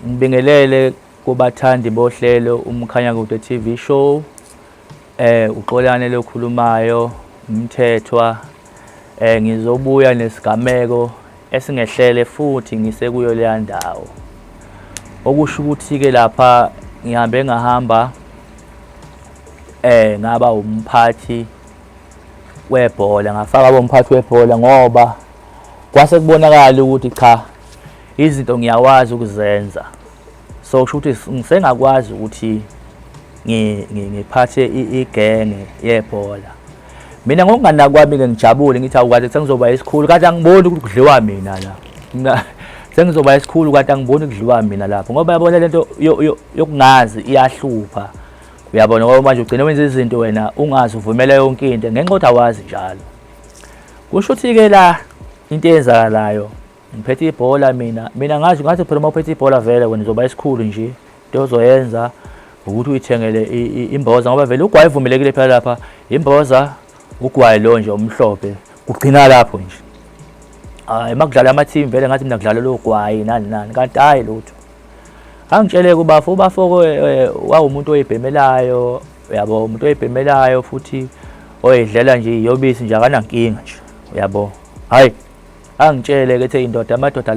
Ngibingelele kubathandi bohlelo uMkhanyakude TV show. UXolani lokhulumayo, Mthethwa. Ngizobuya nesigameko esingehlele futhi ngisekuyo leya ndawo. Okusho ukuthi ke lapha ngihambe ngahamba ngaba umphathi webhola, ngafaka umphathi webhola ngoba kwase kubonakala ukuthi cha izinto ngiyawazi ukuzenza. So kusho ukuthi ngisengakwazi ukuthi ngiphathe igenge yebhola. Mina ngokungana kwami ke ngijabule ngithi awukade sengizoba isikhulu kanti angiboni ukuthi kudliwa mina la. Sengizoba isikhulu kanti angiboni kudliwa mina lapho ngoba yabona lento yokungazi iyahlupha. Uyabona ngoba manje ugcina wenza izinto wena ungazi uvumela yonke into ngenxa ukuthi awazi njalo. Kusho ukuthi ke la into eyenzakalayo ngiphethe ibhola mina ngathi phela uma uphethe ibhola vele wena uzoba isikhulu nje. Into ozoyenza ukuthi uyithengele imboza ngoba vele ugwayi uvumelekile phela lapha imboza ugwayi lo nje omhlophe kugcina lapho nje. Makudlala ama team vele ngathi mina kudlala lo gwayi nani kanti hayi lutho. Angitshele kubafo wawumuntu oyibhemelayo, uyabo umuntu oyibhemelayo futhi oyidlela nje iyobisi nje akanankinga nje, uyabo. Hayi angitshele ke ethe indoda amadoda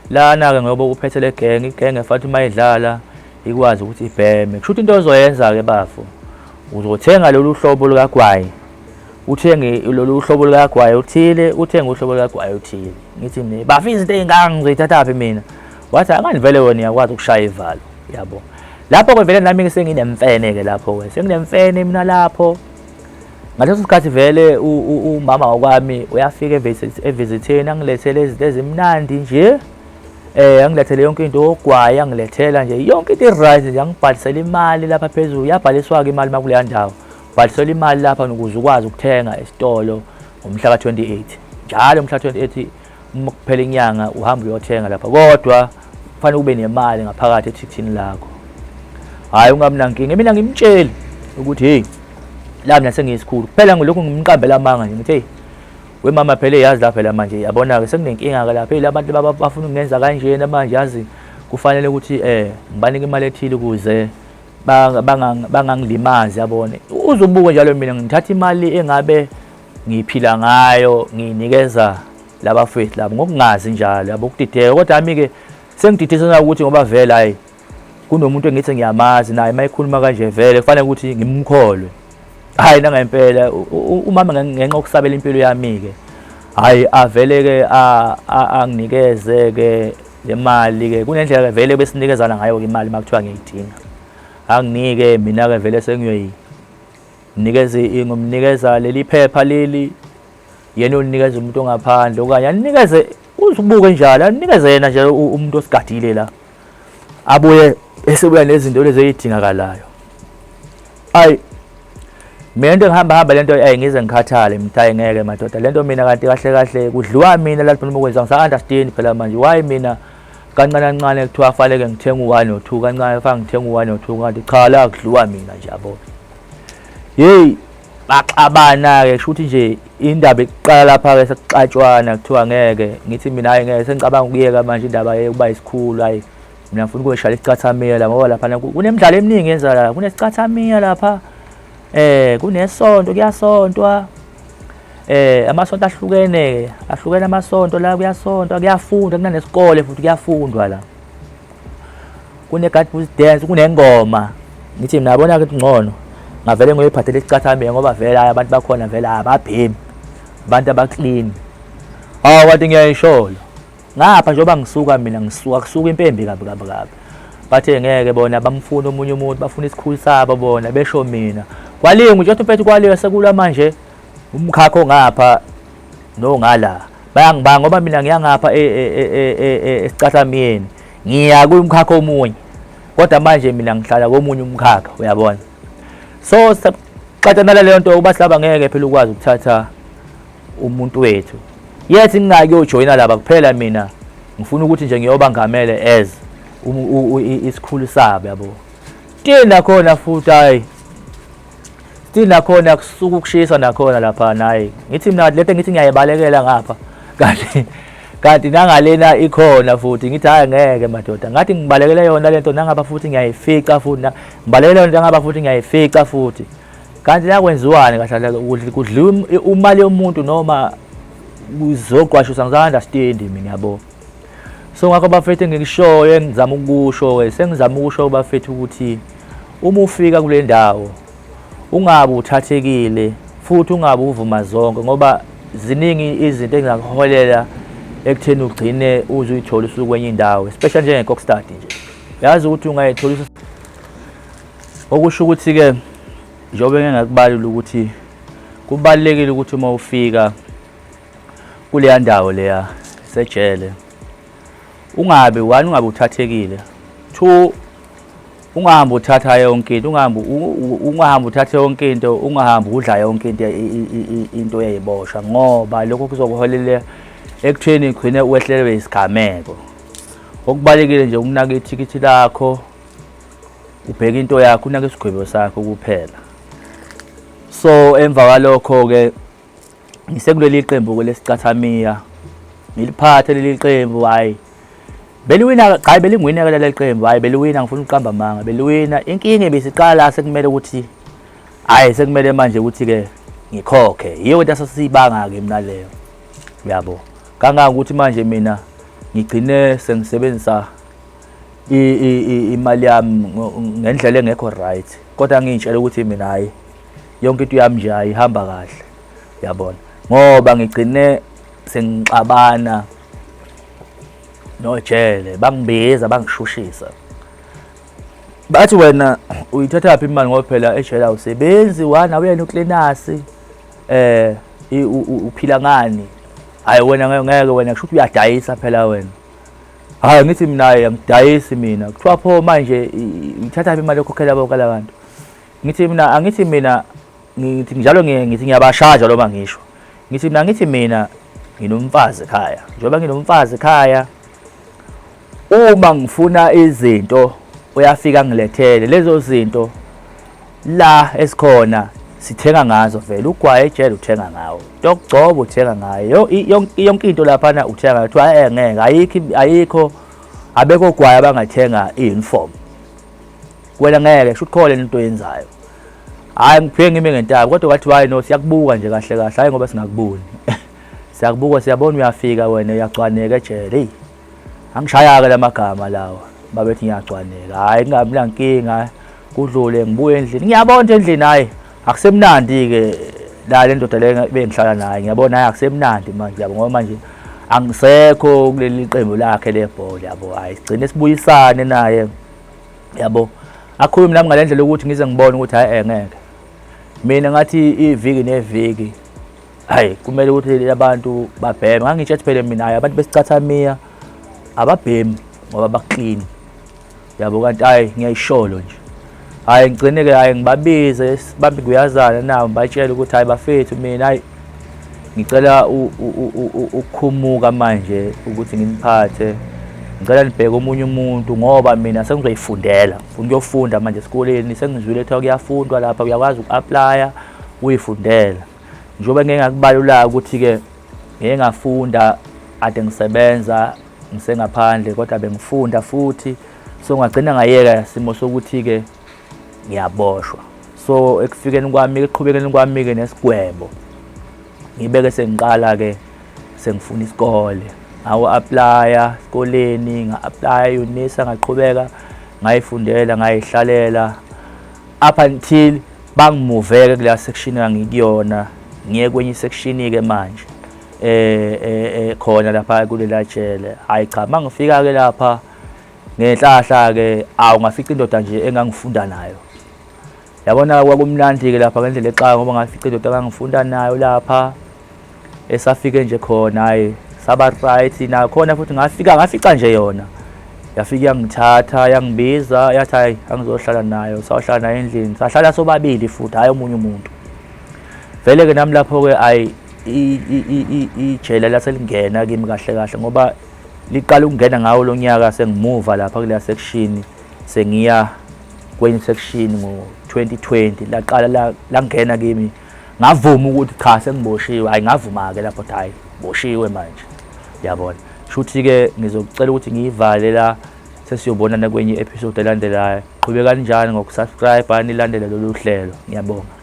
lana ke ngoba uphethe le genge igenge futhi mayidlala ikwazi ukuthi ibheme. Kusho into ozoyenza ke bafo uzothenga lolu hlobo lukagwayi, uthenge lolu hlobo lukagwayi uthile, uthenge uhlobo lukagwayi uthile. Ngithi mina bafi izinto ey'ngaka ngizoyithathaphi mina. Wathi angani vele wena uyakwazi ukushaya ivalo, yabo. Lapho ke vele nami senginemfene ke lapho ke senginemfene mina lapho. Ngaleso sikhathi vele umama wakwami uyafika evisitheni angilethele izinto ezimnandi nje. Angilethele yonke into ogwayi, angilethela nje yonke into right nje, angibhalisela imali lapha phezulu. Yabhaliswa ke imali makuleya ndawo. Bhalisela imali lapha ukuze ukwazi ukuthenga esitolo ngomhla ka28. Njalo umhla ka28 uma kuphela inyanga uhamba uyothenga lapha. Kodwa kufanele ube nemali ngaphakathi ethithini lakho. Hayi ungamnankinga. Mina ngimtsheli ukuthi hey la mina sengiyisikhulu. Kuphela ngilokhu ngimqambela amanga nje ngithi hey we mama phela yazi lapha phela manje yabona ke sekunenkinga ke lapha. Labantu bafuna ukungenza kanjena manje yazi kufanele ukuthi ngibanike imali ethile ukuze bangangilimazi yabone. Uzobuka njalo mina ngithatha imali engabe ngiphila ngayo nginikeza labafethu labo ngokungazi njalo yabo ukudideka. Kodwa ami ke sengididisana ukuthi ngoba vele hayi kunomuntu engithi ngiyamazi naye mayikhuluma kanje vele kufanele ukuthi ngimkholwe. Hayi nangempela umama ngenxa okusabela impilo yami ke hayi avele ke anginikeze ke le mali ke kunendlela ke vele besinikezana ngayo ke imali makuthiwa ngiyidinga. Anginike mina ke vele ngomnikeza leli phepha leli yena unikeza umuntu ongaphandle okanye anikeze uzibuke njalo anikeze yena nje umuntu osigadile la abuye esebuya nezinto lezi ezidingakalayo. Hayi mina into ngihamba lento ngize ngikhathale mthayi ngeke madoda lento mina kanti kahle kudliwa mina lapho noma ukwenza ngisa-understand phela manje why mina kancane kuthiwa fanele ngithenga u1 no2 kancane fanele ngithenga u1 no2 kanti cha la kudliwa mina nje yabo. Hey baxabana ke kusho ukuthi nje indaba iqala lapha ke sekuxatshwana kuthiwa ngeke ngithi mina hayi ngeke sengicabanga ukuyeka manje indaba yokuba isikhulu. Hayi mina ngifuna ukuyishala isicathamela ngoba lapha kunemidlalo eminingi yenza la kunesicathamela lapha. Kunesonto kuyasontwa. Amasonto ahlukene amasonto la kuyasontwa kuyafundwa kunanesikole futhi kuyafundwa la. Kune-God dance kunengoma. Ngithi mina yabona ukuthi ngcono ngavele ngoyiphathele isicathamela ngoba vele abantu bakhona vele ababhemi abantu abaclean. Wathi ngiyayishola ngapha njengoba ngisuka mina kusuka impembe kabi. Bathe ngeke bona bamfuna omunye umuntu bafuna isikhulu sabo bona besho mina. Kwalinga nje uphethe kwaliwe sekula manje umkhakho ngapha no ngala. Bayangibanga ngoba mina ngiyangapha esicathameni. Ngiya kumkhakha omunye. Kodwa manje mina ngihlala komunye umkhakha uyabona. So saqathana leyo nto ubahlaba ngeke phela ukwazi ukuthatha umuntu wethu. Yethi ngingake ujoyina laba kuphela mina ngifuna ukuthi nje ngiyoba ngamele as isikhulu sabo yabo. Tina khona futhi hayi. Tina khona kusuka ukushisa nakhona lapha nayi. Ngithi mina lento ngithi ngiyayibalekela ngapha. Kanti kanti nangalena ikhona futhi ngithi hayi ngeke madoda ngathi ngibalekele yona lento nangaba futhi ngiyayifica futhi ngibalekele yona nangaba futhi ngiyayifica futhi kanti nakwenziwani kahle ukuthi kudliwa imali yomuntu noma kuzoqwashisa ngiza-understand mina yabo. So ngakho bafethu ngikushoyo engizama ukusho sengizama ukusho bafethu ukuthi uma ufika kule ndawo ungabe uthathekile futhi ungabe uvuma zonke ngoba ziningi izinto engakuholela ekutheni ugcine uze uyithola usukwenye indawo especially njenge-Kokstad nje yazi ukuthi ungayithola okusho ukuthi-ke njengoba ngingakubalula ukuthi kubalulekile ukuthi uma ufika kuleya ndawo leya sejele ungabe uthathekile. 2 ungahambi uthatha yonke into ungahambi uthatha yonke into ungahambi udla yonke into eyayibosha ngoba lokho kuzokuholela ekutheni ugcine wehlelwe isigameko. Okubalekile nje ukunaka ithikithi lakho ubheka into yakho unaka isigwebo sakho kuphela. So emva kwalokho ke ngisekuleli qembu lesicathamia ngiliphathe leli qembu hayi beliwina hayi belingwina leli qembu hayi beliwina ngifuna uqamba amanga beliwina inkinga ebisiqala sekumele ukuthi hayi sekumele manje ukuthi ke ngikhokhe yiyo into asasibanga ke mina leyo yabo kangaka ukuthi manje mina ngigcine sengisebenzisa imali yami ngendlela engekho right kodwa ngintshela ukuthi mina hayi yonke into yami nje ayihamba kahle yabona ngoba ngigcine sengixabana nojele bangibiza bangishushisa bathi wena uyithatha phi imali ngoba phela ejele awusebenzi wana uyena uklinasi uphila ngani hayi wena ngeke wena kusho ukuthi uyadayisa phela wena hayi ngithi mina angidayisi mina kuthiwa pho manje ngithatha imali yokukhokhela bonke labantu ngithi mina angithi mina ngithi njalo ngithi ngiyabashaja lo mangisho ngithi mina nginomfazi ekhaya njengoba nginomfazi ekhaya uma ngifuna izinto uyafika ngilethele lezo zinto la esikhona sithenga ngazo vele ugwaye ejele uthenga ngawo dokugcoba uthenga ngayo yonke into lapha na uthenga kuthiwa ngeke ayikho abekho gwaya abangathenga i-uniform wena ngeke kusho ukuthi khona into yenzayo hayi ngiphe ngime ngentaba kodwa wathi hayi no siyakubuka nje kahle kahle hayi ngoba singakuboni siyakubuka siyabona uyafika wena uyagcwaneka ejele hey angishaya ke lamagama lawa babethi ngiyagcwaneka hayi kungabi nankinga kudlule ngibuye endlini ngiyabona endlini hayi akusemnandi ke la lendoda le bengihlala naye ngiyabona hayi akusemnandi manje yabo ngoba manje angisekho kuleli qembu lakhe lebhola yabo hayi sigcine sibuyisane naye yabo akhuluma nami ngalendlela ukuthi ngize ngibone ukuthi hayi ngeke mina ngathi iviki neviki hayi kumele ukuthi abantu babheme ngangitshethi phela mina hayi abantu besicathamia ababhemi ngoba baclean yabo kanti hayi ngiyayisholo nje hayi ngigcine ke hayi ngibabize bambi kuyazana nawo batshela ukuthi hayi bafethu mina hayi ngicela ukukhumuka manje ukuthi nginiphathe ngicela nibheke omunye umuntu ngoba mina sengizoyifundela ngifuna ukuyofunda manje esikoleni sengizwile ethiwa kuyafundwa lapha uyakwazi uku-applya uyifundela njengoba ngeke ngakubalula ukuthi ke ngeke ngafunda ade ngisebenza ngisengaphandle kodwa bengifunda futhi so ngagcina ngayeka simo sokuthi ke ngiyaboshwa so ekufikeni kwami eqhubekeni kwami ke nesigwebo ngibeke sengiqala ke sengifuna isikole ngawo-applya esikoleni nga-applya UNISA ngaqhubeka ngayifundela ngayihlalela up until bangimuveke kula section engikuyona ngiye kwenye section ke manje khona lapha kulela jele hayi cha mangifika ke lapha ngenhlahla ke awungafica indoda nje engangifunda nayo yabona kwakumnandi ke lapha ngendlela exaka ngoba ngafica indoda engangifunda nayo lapha esafike nje khona hayi saba right na khona futhi ngafica nje yona yafika yangithatha yangibiza yathi hayi angizohlala nayo sawuhlala nayo endlini sahlala sobabili futhi hayi omunye umuntu vele ke nami lapho ke hayi ijele laselingena kimi kahle kahle ngoba liqala ukungena ngawo lo nyaka sengimuva lapha kule section sengiya kwenye section ngo-2020 laqala langena kimi ngavuma ukuthi cha sengiboshiwe hayi ngavuma ke lapho hayi boshiwe manje yabona. Shuthi-ke ngizokucela ukuthi ngiyivale la, sesiyobonana kwenye episode elandelayo. Qhubekani njani ngokusubscribe nilandele lolu hlelo. Ngiyabonga.